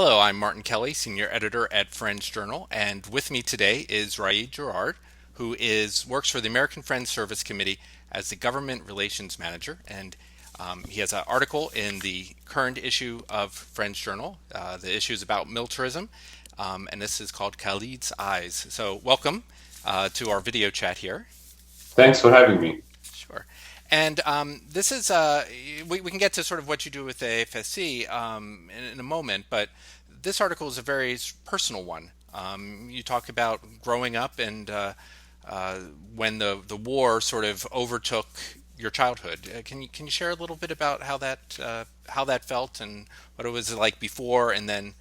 Hello, I'm Martin Kelly, Senior Editor at Friends Journal, and with me today is Raed Jarrar, who works for the American Friends Service Committee as the Government Relations Manager, and he has an article in the current issue of Friends Journal. The issue is about militarism, and this is called Khalid's Eyes. So welcome to our video chat here. Thanks for having me. Sure. And this is, we can get to sort of what you do with the AFSC in a moment, but this article is a very personal one. You talk about growing up and when the war sort of overtook your childhood. Can you share a little bit about how that felt and what it was like before and then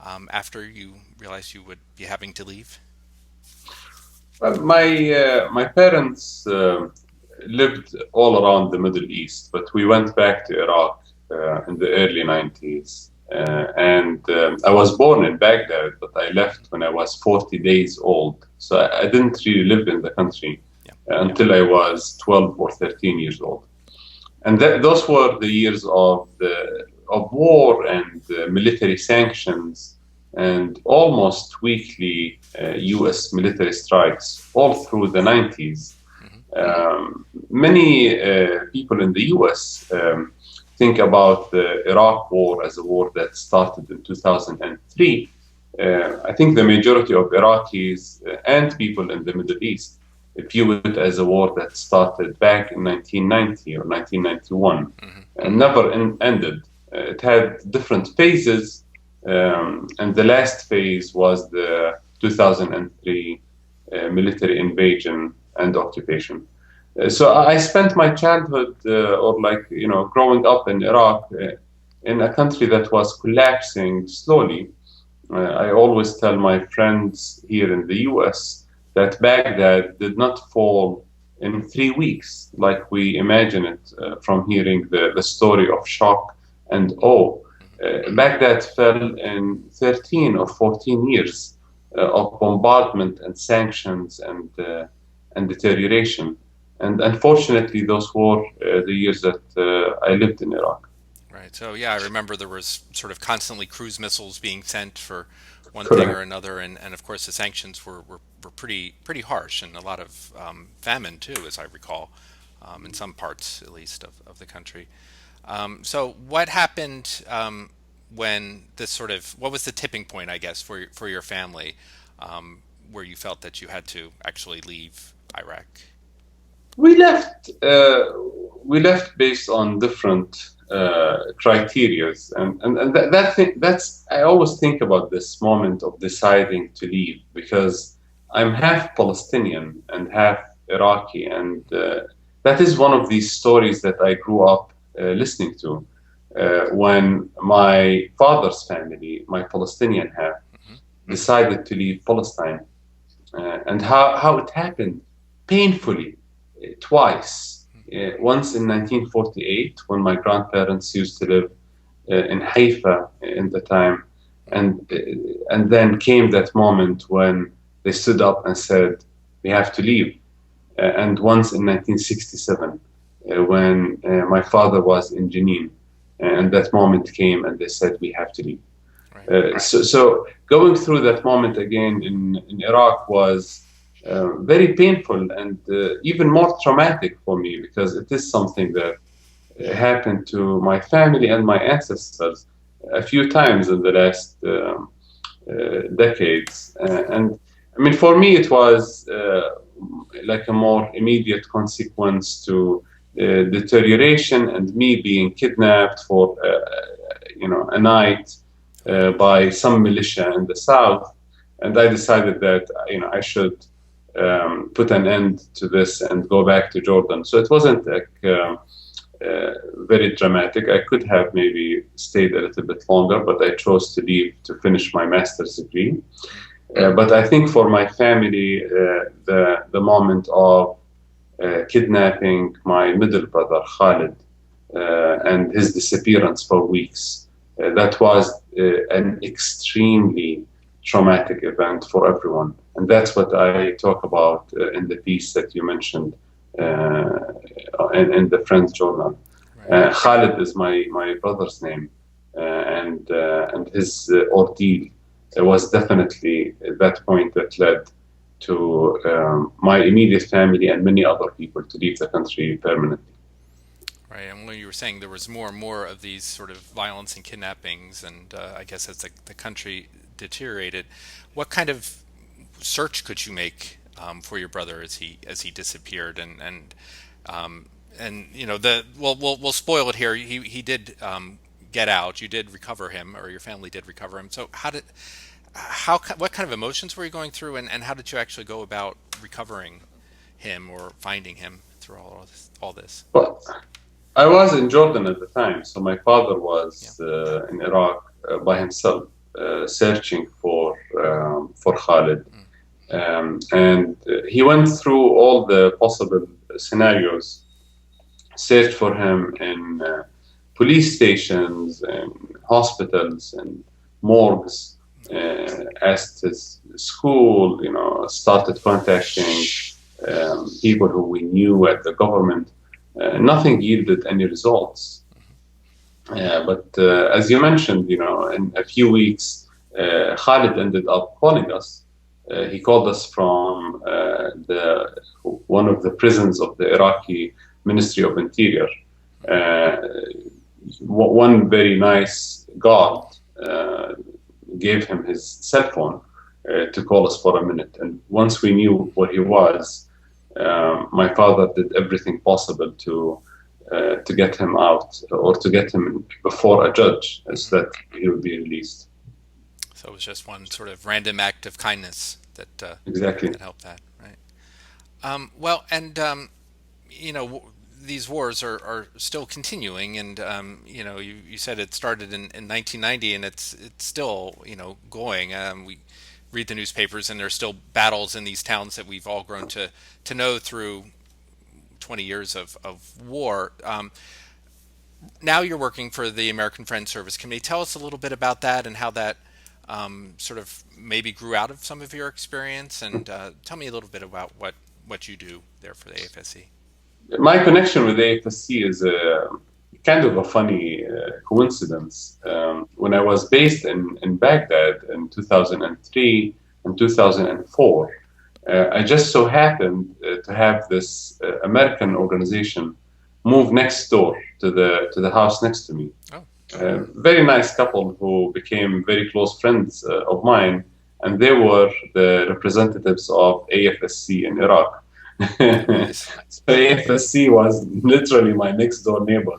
after you realized you would be having to leave? My parents lived all around the Middle East, but we went back to Iraq in the early 90s. And I was born in Baghdad, but I left when I was 40 days old. So I didn't really live in the country Yeah. until I was 12 or 13 years old. And those were the years of war and military sanctions and almost weekly U.S. military strikes all through the 90s. Many people in the U.S. Think about the Iraq War as a war that started in 2003. I think the majority of Iraqis and people in the Middle East view it as a war that started back in 1990 or 1991 and never ended. It had different phases, and the last phase was the 2003 military invasion and occupation. So I spent my childhood, growing up in Iraq, in a country that was collapsing slowly. I always tell my friends here in the U.S. that Baghdad did not fall in 3 weeks, like we imagine it from hearing the story of shock and awe. Baghdad fell in 13 or 14 years of bombardment and sanctions and deterioration. And unfortunately, those were the years that I lived in Iraq. Right. So yeah, I remember there was sort of constantly cruise missiles being sent for one thing or Correct. another, and of course the sanctions were pretty harsh and a lot of famine too, as I recall, in some parts at least of the country. So what happened when this sort of what was the tipping point, I guess, for your family, where you felt that you had to actually leave Iraq? We left. We left based on different criterias, and that's I always think about this moment of deciding to leave because I'm half Palestinian and half Iraqi, and that is one of these stories that I grew up listening to. When my father's family, my Palestinian half, decided to leave Palestine, and how it happened painfully twice. Once in 1948, when my grandparents used to live in Haifa in the time, and then came that moment when they stood up and said, "We have to leave." And once in 1967, when my father was in Jenin, and that moment came and they said, "We have to leave." Right. So going through that moment again in Iraq was very painful and even more traumatic for me because it is something that happened to my family and my ancestors a few times in the last decades. And I mean, for me, it was like a more immediate consequence to deterioration and me being kidnapped for a night by some militia in the south, and I decided that I should put an end to this and go back to Jordan. So it wasn't like very dramatic. I could have maybe stayed a little bit longer, but I chose to leave to finish my master's degree. But I think for my family, the moment of kidnapping my middle brother Khalid and his disappearance for weeks, that was an extremely traumatic event for everyone. And that's what I talk about in the piece that you mentioned in the Friends Journal. Right. Khalid is my brother's name. and his ordeal was definitely that point that led to my immediate family and many other people to leave the country permanently. Right, and when you were saying there was more and more of these sort of violence and kidnappings, and I guess as the country deteriorated, what kind of search could you make for your brother as he disappeared? And you know the we'll spoil it here. He did get out. You did recover him, or your family did recover him. So what kind of emotions were you going through, and how did you actually go about recovering him or finding him through all this? Well, I was in Jordan at the time, so my father Yeah. was in Iraq by himself, searching for Khalid, and he went through all the possible scenarios, searched for him in police stations and hospitals and morgues, asked his school, started contacting people who we knew at the government. Nothing yielded any results. But as you mentioned, in a few weeks, Khalid ended up calling us. He called us from the one of the prisons of the Iraqi Ministry of Interior. Uh, One very nice guard gave him his cell phone to call us for a minute. And once we knew where he was, my father did everything possible to get him out or to get him before a judge so that he would be released. So it was just one sort of random act of kindness Exactly. that helped that, right? Well, and these wars are still continuing, and you said it started in 1990, and it's still going. We read the newspapers, and there's still battles in these towns that we've all grown to know through 20 years of war. Now you're working for the American Friends Service. Can you tell us a little bit about that and how that sort of maybe grew out of some of your experience? And tell me a little bit about what you do there for the AFSC. My connection with AFSC is kind of a funny coincidence. When I was based in Baghdad in 2003 and 2004, I just so happened to have this American organization move next door to the house next to me. Oh, Very nice couple who became very close friends of mine, and they were the representatives of AFSC in Iraq. oh, nice. So AFSC was literally my next door neighbor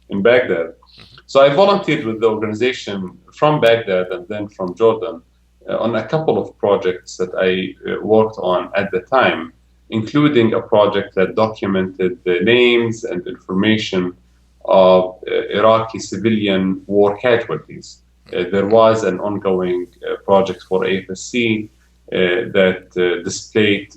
in Baghdad. Hmm. So I volunteered with the organization from Baghdad and then from Jordan on a couple of projects that I worked on at the time, including a project that documented the names and information of Iraqi civilian war casualties. There was an ongoing project for AFSC that displayed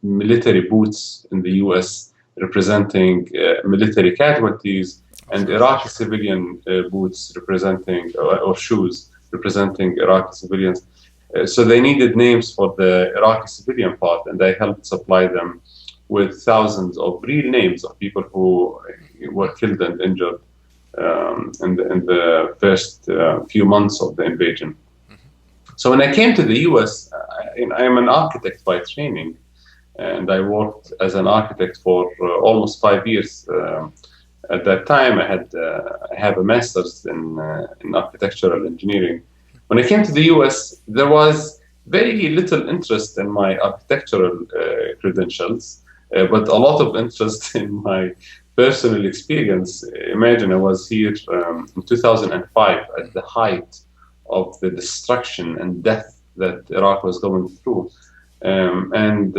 military boots in the US representing military casualties, and Sure. Iraqi civilian boots representing, or shoes representing Iraqi civilians. So they needed names for the Iraqi civilian part, and I helped supply them with thousands of real names of people who were killed and injured in the first few months of the invasion. So when I came to the US, I am an architect by training, and I worked as an architect for almost 5 years. At that time, I have a master's in architectural engineering. When I came to the US, there was very little interest in my architectural credentials, but a lot of interest in my personal experience. Imagine I was here in 2005 at the height of the destruction and death that Iraq was going through. And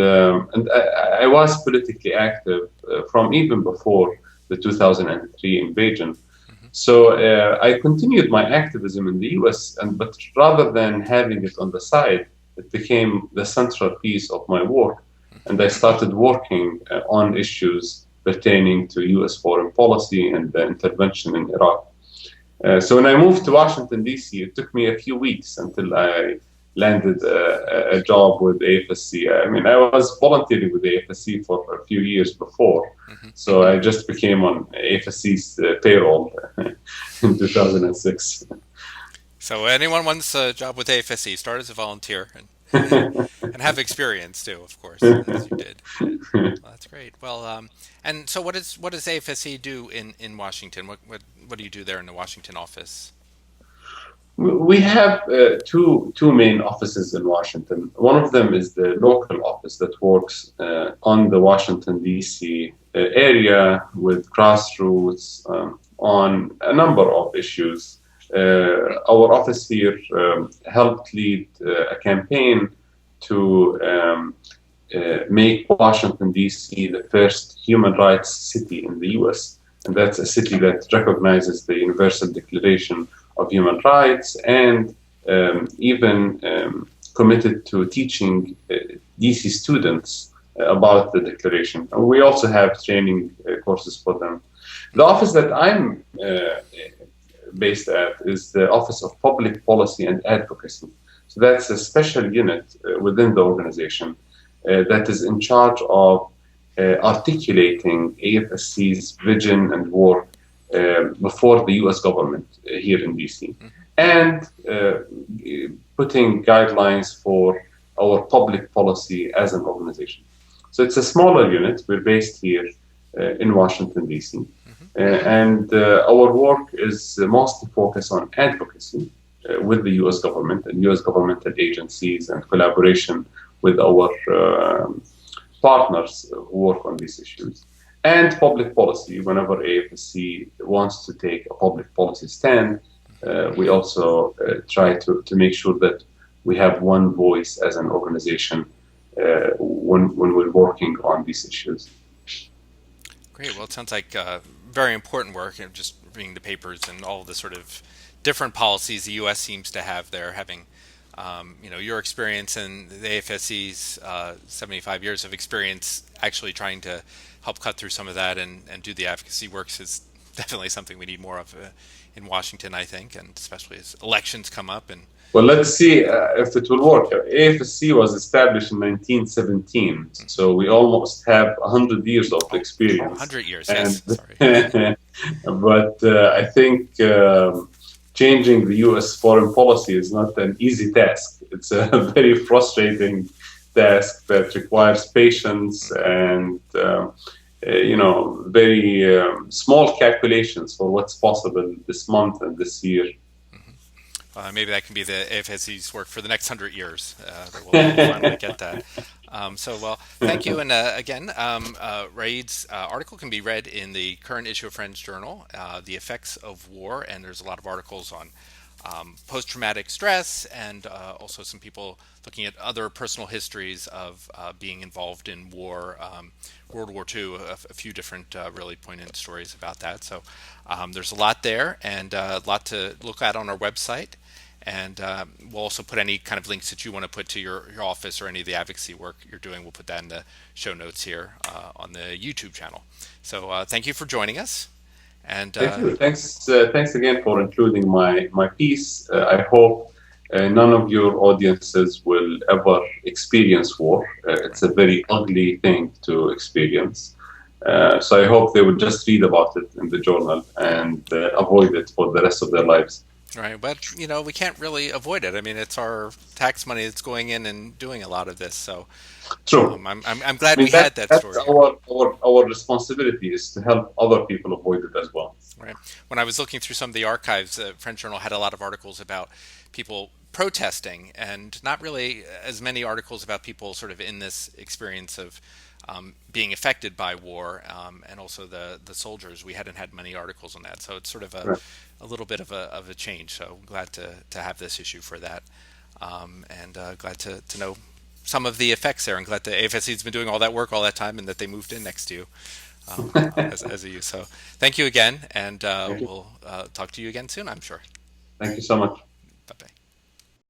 I was politically active from even before the 2003 invasion. So I continued my activism in the US, but rather than having it on the side, it became the central piece of my work. And I started working on issues pertaining to US foreign policy and the intervention in Iraq. So when I moved to Washington, D.C., it took me a few weeks until I landed a job with AFSC. I mean, I was volunteering with AFSC for a few years before, Hmm. so I just became on AFSC's payroll in 2006. So anyone wants a job with AFSC, start as a volunteer and have experience too, of course, as you did. Well, that's great. Well, and so what does AFSC do in Washington? What do you do there in the Washington office? We have two main offices in Washington. One of them is the local office that works on the Washington D.C. Area with grassroots on a number of issues. Our office here helped lead a campaign to make Washington D.C. the first human rights city in the U.S. And that's a city that recognizes the Universal Declaration of Human Rights and even committed to teaching DC students about the Declaration. And we also have training courses for them. The office that I'm based at is the Office of Public Policy and Advocacy. So that's a special unit within the organization that is in charge of articulating AFSC's vision and work before the US government here in DC, Hmm. and putting guidelines for our public policy as an organization. So it's a smaller unit. We're based here in Washington, DC. Hmm. And our work is mostly focused on advocacy with the US government and US governmental agencies and collaboration with our partners who work on these issues. And public policy, whenever AFSC wants to take a public policy stand, we also try to make sure that we have one voice as an organization when we're working on these issues. Great. Well, it sounds like very important work. And just reading the papers and all the sort of different policies the U.S. seems to have there, having your experience and the AFSC's 75 years of experience actually trying to help cut through some of that and do the advocacy works is definitely something we need more of in Washington, I think, and especially as elections come up. And Well, let's see if it will work. AFSC was established in 1917, so we almost have 100 years of oh, experience. 100 years, And yes, sorry. but I think changing the U.S. foreign policy is not an easy task. It's a very frustrating task that requires patience and very small calculations for what's possible this month and this year. Maybe that can be the AFSC's work for the next 100 years. That we'll finally get that. Well, thank you. And again, Raed's article can be read in the current issue of Friends Journal, The Effects of War. And there's a lot of articles on post-traumatic stress and also some people looking at other personal histories of being involved in war, World War II, a few different really poignant stories about that. So there's a lot there and a lot to look at on our website. And we'll also put any kind of links that you want to put to your office or any of the advocacy work you're doing. We'll put that in the show notes here on the YouTube channel. So thank you for joining us. And Thank you. Thanks again for including my piece. I hope none of your audiences will ever experience war. It's a very ugly thing to experience. So I hope they would just read about it in the journal and avoid it for the rest of their lives. right, but we can't really avoid it. I mean, it's our tax money that's going in and doing a lot of this. So True. I'm glad I mean we had that that's story. our responsibility is to help other people avoid it as well. Right. When I was looking through some of the archives, French Journal had a lot of articles about people protesting, and not really as many articles about people sort of in this experience of being affected by war, and also the soldiers. We hadn't had many articles on that, so it's sort of Right. a little bit of a change. So I'm glad to have this issue for that, and glad to know some of the effects there, and glad the AFSC's been doing all that work all that time, and that they moved in next to you as a youth. So thank you again, and Thank you. we'll talk to you again soon, I'm sure. Thank you so much. Bye bye.